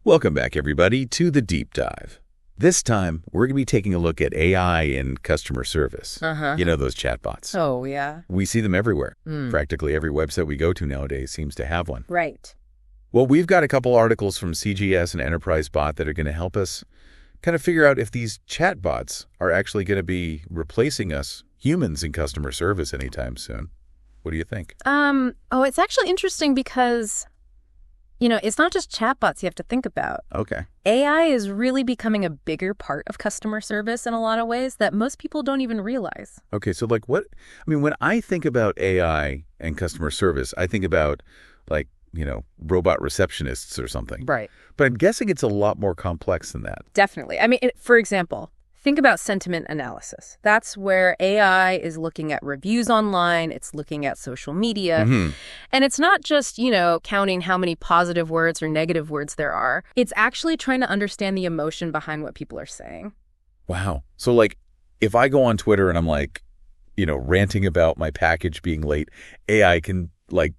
Welcome back, everybody, to the Deep Dive. This time, we're going to be taking a look at AI in customer service. You know, those chatbots. Oh, yeah. We see them everywhere. Practically every website we go to nowadays seems to have one. Right. Well, we've got a couple articles from CGS and Enterprise Bot that are going to help us kind of figure out if these chatbots are actually going to be replacing us humans in customer service anytime soon. What do you think? It's actually interesting because, it's not just chatbots you have to think about. Okay. AI is really becoming a bigger part of customer service in a lot of ways that most people don't even realize. Okay, so when I think about AI and customer service, I think about robot receptionists or something. Right. But I'm guessing it's a lot more complex than that. Definitely. For example, think about sentiment analysis. That's where AI is looking at reviews online. It's looking at social media. And it's not just, counting how many positive words or negative words there are. It's actually trying to understand the emotion behind what people are saying. Wow. So, if I go on Twitter and I'm ranting about my package being late, AI can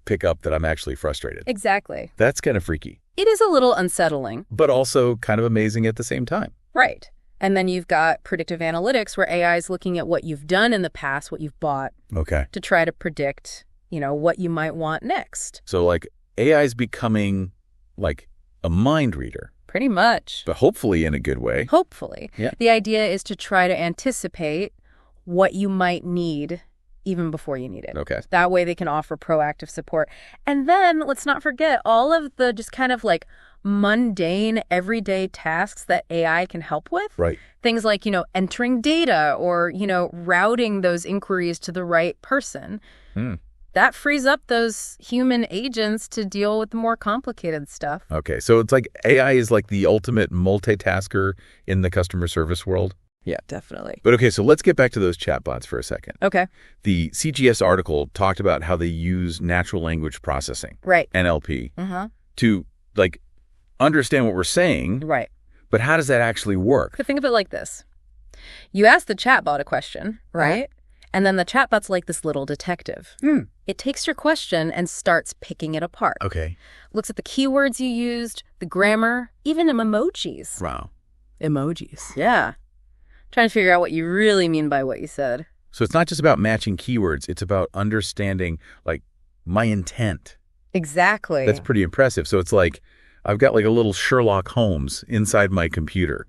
pick up that I'm actually frustrated. Exactly. That's kind of freaky. It is a little unsettling. But also kind of amazing at the same time. Right. And then you've got predictive analytics where AI is looking at what you've done in the past, what you've bought. Okay. To try to predict, what you might want next. So AI is becoming a mind reader. Pretty much. But hopefully in a good way. Hopefully. Yeah. The idea is to try to anticipate what you might need even before you need it. Okay. That way they can offer proactive support. And then let's not forget all of the just kind of mundane everyday tasks that AI can help with. Right. Things like, entering data or, routing those inquiries to the right person. That frees up those human agents to deal with the more complicated stuff. Okay. So it's AI is the ultimate multitasker in the customer service world. Yeah, definitely. But okay, so let's get back to those chatbots for a second. Okay. The CGS article talked about how they use natural language processing, right, NLP, to understand what we're saying. Right. But how does that actually work? So think of it like this. You ask the chatbot a question, right? And then the chatbot's like this little detective. It takes your question and starts picking it apart. Okay. Looks at the keywords you used, the grammar, even emojis. Wow. Emojis. Yeah. Trying to figure out what you really mean by what you said. So it's not just about matching keywords. It's about understanding, my intent. Exactly. That's pretty impressive. So it's I've got a little Sherlock Holmes inside my computer,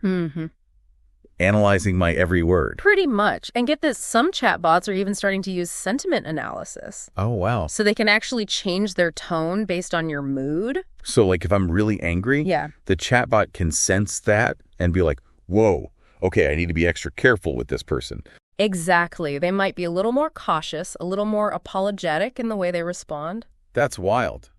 analyzing my every word. Pretty much. And get this, some chatbots are even starting to use sentiment analysis. Oh, wow. So they can actually change their tone based on your mood. So if I'm really angry, the chatbot can sense that and be like, whoa. Okay, I need to be extra careful with this person. Exactly. They might be a little more cautious, a little more apologetic in the way they respond. That's wild.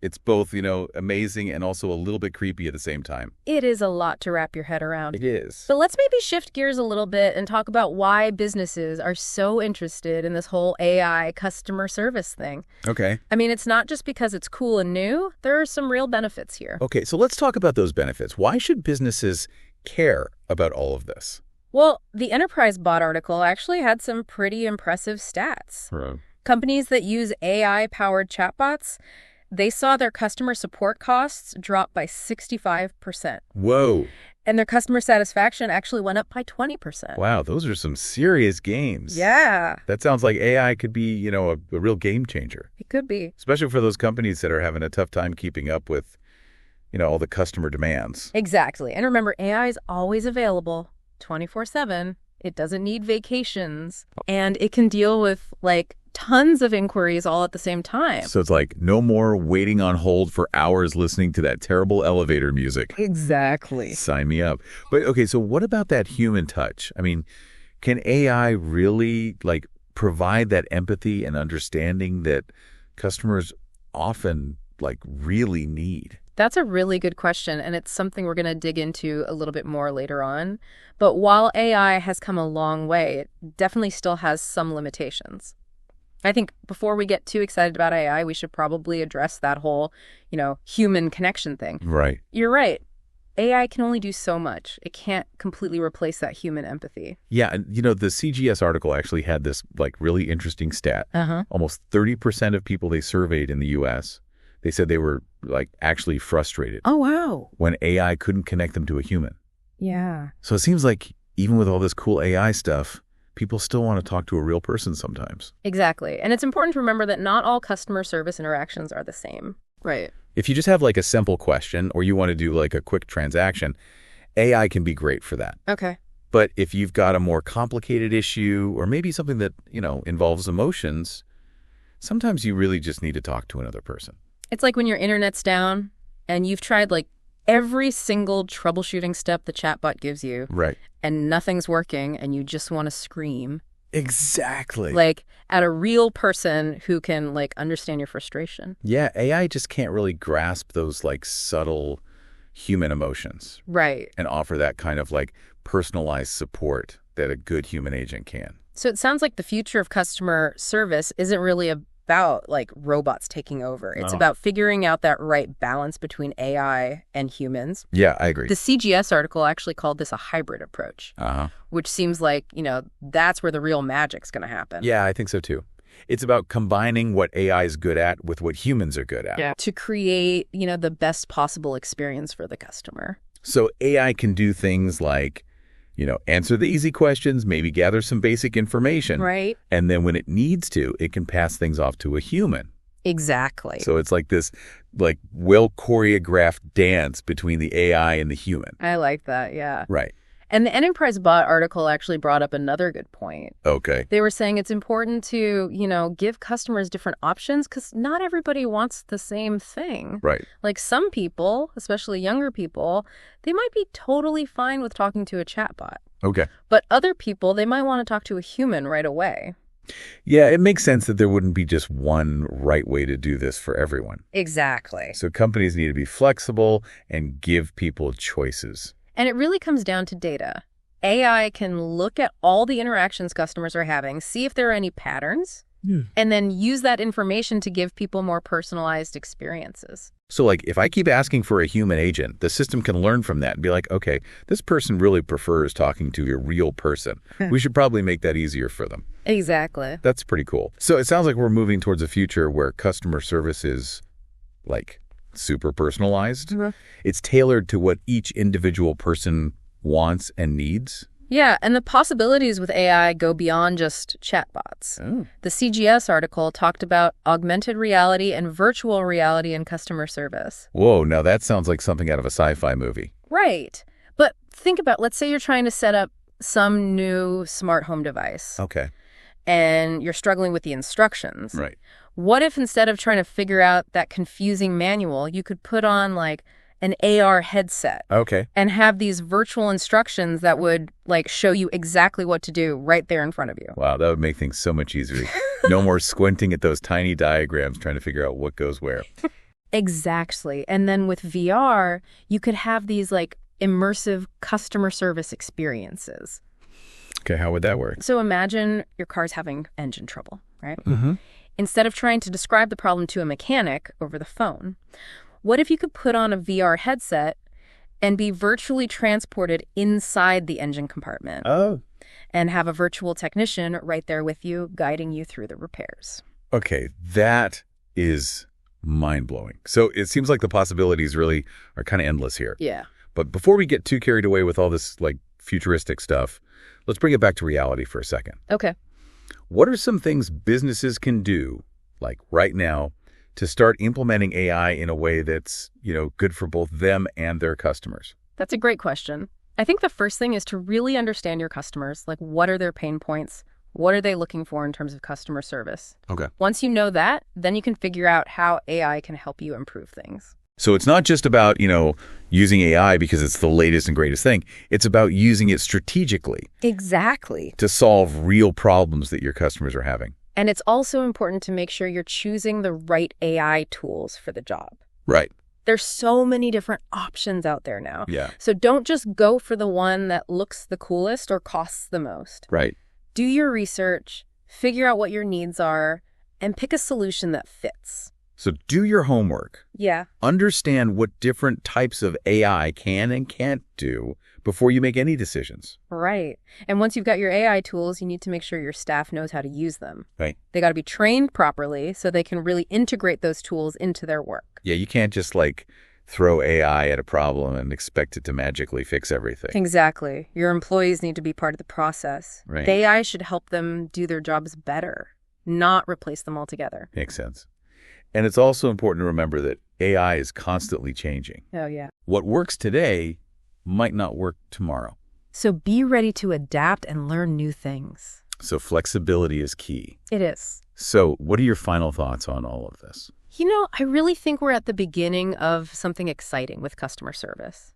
It's both, amazing and also a little bit creepy at the same time. It is a lot to wrap your head around. It is. But let's maybe shift gears a little bit and talk about why businesses are so interested in this whole AI customer service thing. Okay. It's not just because it's cool and new. There are some real benefits here. Okay, so let's talk about those benefits. Why should businesses care about all of this? Well, the Enterprise Bot article actually had some pretty impressive stats. Right. Companies that use AI-powered chatbots, they saw their customer support costs drop by 65%. Whoa. And their customer satisfaction actually went up by 20%. Wow, those are some serious gains. Yeah. That sounds like AI could be, a real game changer. It could be. Especially for those companies that are having a tough time keeping up with all the customer demands. Exactly. And remember, AI is always available 24/7. It doesn't need vacations. And it can deal with tons of inquiries all at the same time. So it's no more waiting on hold for hours listening to that terrible elevator music. Exactly. Sign me up. But okay, so what about that human touch? Can AI really provide that empathy and understanding that customers often really need? That's a really good question, and it's something we're going to dig into a little bit more later on. But while AI has come a long way, it definitely still has some limitations. I think before we get too excited about AI, we should probably address that whole, human connection thing. Right. You're right. AI can only do so much. It can't completely replace that human empathy. Yeah, and the CGS article actually had this really interesting stat. Almost 30% of people they surveyed in the U.S. They said they were like actually frustrated Oh, wow. when AI couldn't connect them to a human. Yeah. So it seems like even with all this cool AI stuff, people still want to talk to a real person sometimes. Exactly. And it's important to remember that not all customer service interactions are the same. Right. If you just have like a simple question or you want to do like a quick transaction, AI can be great for that. Okay. But if you've got a more complicated issue or maybe something that, involves emotions, sometimes you really just need to talk to another person. It's like when your internet's down and you've tried like every single troubleshooting step the chatbot gives you. Right. And nothing's working and you just want to scream. Exactly. Like at a real person who can like understand your frustration. Yeah, AI just can't really grasp those like subtle human emotions. Right. And offer that kind of like personalized support that a good human agent can. So it sounds like the future of customer service isn't really about like robots taking over. It's about figuring out that right balance between AI and humans. Yeah, I agree. The CGS article actually called this a hybrid approach, which seems like, that's where the real magic's going to happen. Yeah, I think so too. It's about combining what AI is good at with what humans are good at. Yeah. To create, the best possible experience for the customer. So AI can do things like, answer the easy questions, maybe gather some basic information. Right. And then when it needs to, it can pass things off to a human. Exactly. So it's like this well-choreographed dance between the AI and the human. I like that, yeah. Right. And the Enterprise Bot article actually brought up another good point. Okay. They were saying it's important to, give customers different options because not everybody wants the same thing. Right. Like some people, especially younger people, they might be totally fine with talking to a chatbot. Okay. But other people, they might want to talk to a human right away. Yeah, it makes sense that there wouldn't be just one right way to do this for everyone. Exactly. So companies need to be flexible and give people choices. And it really comes down to data. AI can look at all the interactions customers are having, see if there are any patterns, and then use that information to give people more personalized experiences. So like if I keep asking for a human agent, the system can learn from that and be like, okay, this person really prefers talking to a real person. We should probably make that easier for them. Exactly. That's pretty cool. So it sounds like we're moving towards a future where customer service is like super personalized. It's tailored to what each individual person wants and needs. Yeah, and the possibilities with AI go beyond just chatbots. Oh. The CGS article talked about augmented reality and virtual reality in customer service. Whoa, now that sounds like something out of a sci-fi movie. Right. But think about, let's say you're trying to set up some new smart home device. Okay. And you're struggling with the instructions. Right. What if instead of trying to figure out that confusing manual, you could put on like an AR headset Okay. and have these virtual instructions that would like show you exactly what to do right there in front of you? Wow, that would make things so much easier. No more squinting at those tiny diagrams trying to figure out what goes where. Exactly. And then with VR, you could have these like immersive customer service experiences. Okay, how would that work? So imagine your car's having engine trouble, right? Mm-hmm. Instead of trying to describe the problem to a mechanic over the phone, what if you could put on a VR headset and be virtually transported inside the engine compartment? Oh. And have a virtual technician right there with you, guiding you through the repairs. Okay, that is mind-blowing. So it seems like the possibilities really are kind of endless here. Yeah. But before we get too carried away with all this like futuristic stuff, let's bring it back to reality for a second. Okay. What are some things businesses can do, like right now, to start implementing AI in a way that's, good for both them and their customers? That's a great question. I think the first thing is to really understand your customers. Like, what are their pain points? What are they looking for in terms of customer service? Okay. Once you know that, then you can figure out how AI can help you improve things. So it's not just about, using AI because it's the latest and greatest thing. It's about using it strategically. Exactly. To solve real problems that your customers are having. And it's also important to make sure you're choosing the right AI tools for the job. Right. There's so many different options out there now. Yeah. So don't just go for the one that looks the coolest or costs the most. Right. Do your research, figure out what your needs are, and pick a solution that fits. So do your homework. Yeah. Understand what different types of AI can and can't do before you make any decisions. Right. And once you've got your AI tools, you need to make sure your staff knows how to use them. Right. They got to be trained properly so they can really integrate those tools into their work. Yeah, you can't just throw AI at a problem and expect it to magically fix everything. Exactly. Your employees need to be part of the process. Right. The AI should help them do their jobs better, not replace them altogether. Makes sense. And it's also important to remember that AI is constantly changing. Oh, yeah. What works today might not work tomorrow. So be ready to adapt and learn new things. So flexibility is key. It is. So what are your final thoughts on all of this? I really think we're at the beginning of something exciting with customer service.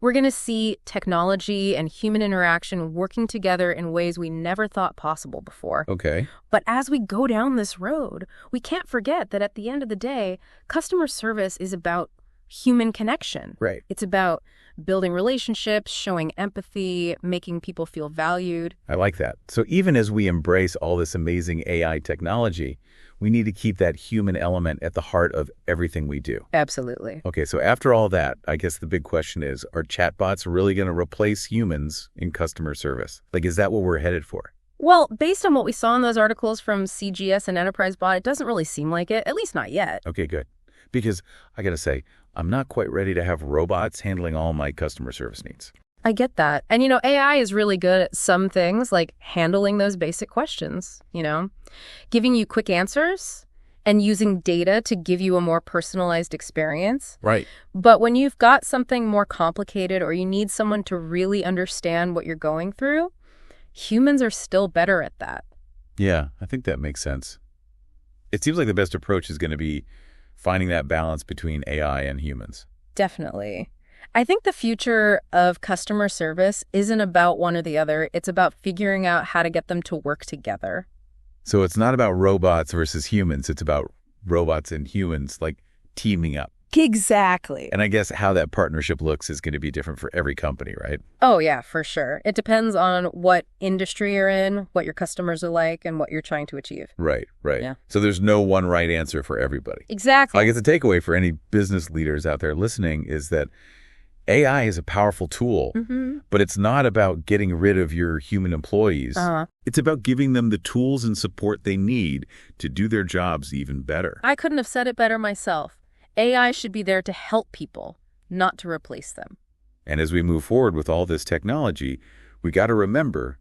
We're going to see technology and human interaction working together in ways we never thought possible before. Okay. But as we go down this road, we can't forget that at the end of the day, customer service is about human connection. Right. It's about building relationships, showing empathy, making people feel valued. I like that. So even as we embrace all this amazing AI technology, we need to keep that human element at the heart of everything we do. Absolutely. Okay, so after all that, I guess the big question is, are chatbots really going to replace humans in customer service? Is that what we're headed for? Well, based on what we saw in those articles from CGS and Enterprise Bot, it doesn't really seem like it, at least not yet. Okay, good. Because I got to say, I'm not quite ready to have robots handling all my customer service needs. I get that. And, AI is really good at some things, like handling those basic questions, giving you quick answers and using data to give you a more personalized experience. Right. But when you've got something more complicated or you need someone to really understand what you're going through, humans are still better at that. Yeah, I think that makes sense. It seems like the best approach is going to be finding that balance between AI and humans. Definitely. I think the future of customer service isn't about one or the other. It's about figuring out how to get them to work together. So it's not about robots versus humans. It's about robots and humans, teaming up. Exactly. And I guess how that partnership looks is going to be different for every company, right? Oh, yeah, for sure. It depends on what industry you're in, what your customers are like, and what you're trying to achieve. Right. Yeah. So there's no one right answer for everybody. Exactly. I guess the takeaway for any business leaders out there listening is that AI is a powerful tool, but it's not about getting rid of your human employees. It's about giving them the tools and support they need to do their jobs even better. I couldn't have said it better myself. AI should be there to help people, not to replace them. And as we move forward with all this technology, we got to remember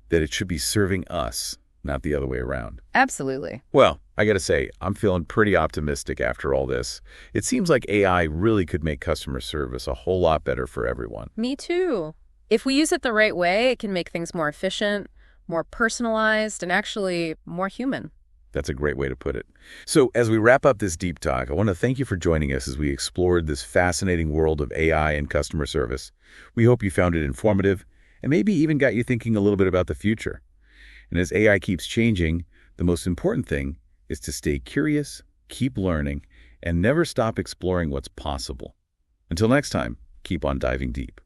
that it should be serving us, not the other way around. Absolutely. Well, I got to say, I'm feeling pretty optimistic after all this. It seems like AI really could make customer service a whole lot better for everyone. Me too. If we use it the right way, it can make things more efficient, more personalized, and actually more human. That's a great way to put it. So as we wrap up this deep talk, I want to thank you for joining us as we explored this fascinating world of AI and customer service. We hope you found it informative and maybe even got you thinking a little bit about the future. And as AI keeps changing, the most important thing is to stay curious, keep learning, and never stop exploring what's possible. Until next time, keep on diving deep.